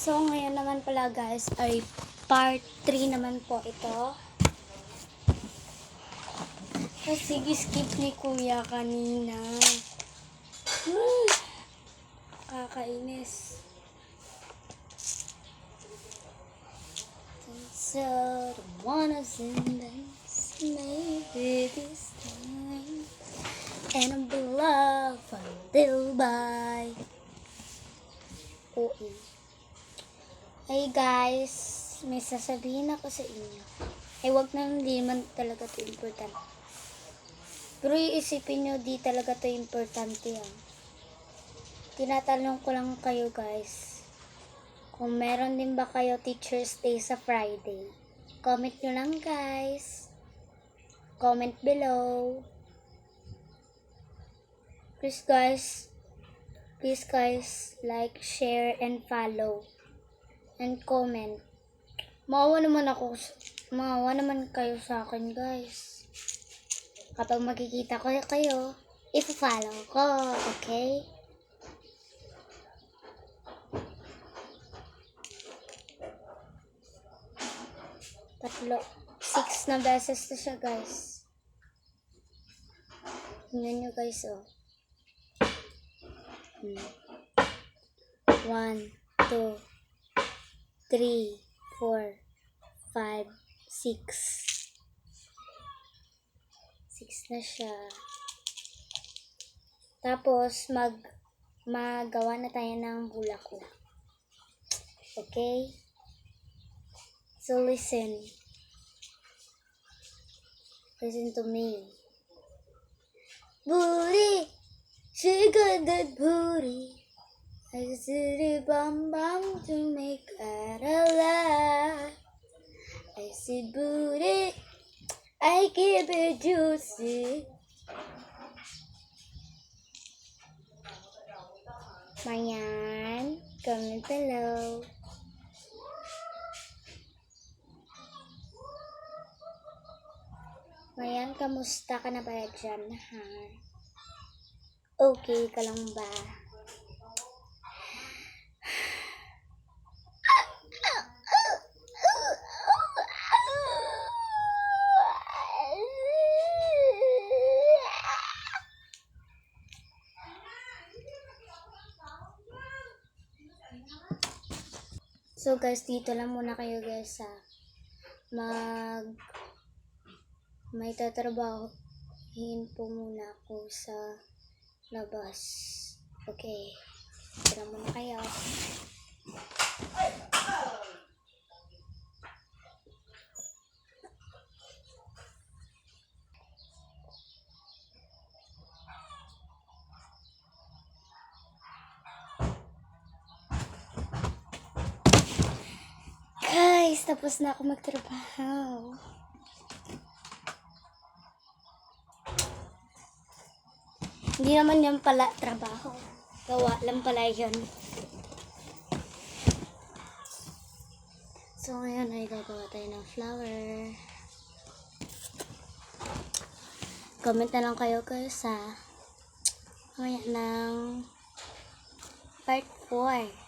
So, ngayon naman pala guys, ay part 3 naman po ito. Kasi skip ni Kuya kanina. Kakainis. So, the one of sentence, maybe this time. And I'm beloved a little by. Oo. Hey guys, may sasabihin ako sa inyo. Ay wag na, hindi naman talaga ito importante. Pero iisipin nyo, di talaga ito importante yan. Tinatanong ko lang kayo guys, kung meron din ba kayo Teacher's Day sa Friday? Comment nyo lang guys. Comment below. Please guys, like, share, and follow. And comment. Maawa naman kayo sa akin guys. Kapag makikita ko kayo, i-follow ko, okay? Tatlo. 6 na beses na siya guys. Tingnan nyo guys, oh. 1, 2, 3, 4, 5, 6. 6 na siya. Tapos, magawa na tayo ng bulaklak. Okay? So, listen. Listen to me. Booty! She got that booty. I see the bum to make her alive. I see booty. I keep it juicy. Mayan, comment below. Mayan, kamusta ka na ba dyan, ha? Okay ka lang ba? So guys, dito lang muna kayo guys sa may tatrabahin po muna ako sa labas. Okay. Dito lang muna kayo. Guys, tapos na ako magtrabaho. Hindi naman yan pala trabaho. Gawa lang pala yun. So, ngayon ay gagawa tayo ng flower. Comment na lang kayo guys sa mamaya ng part 4.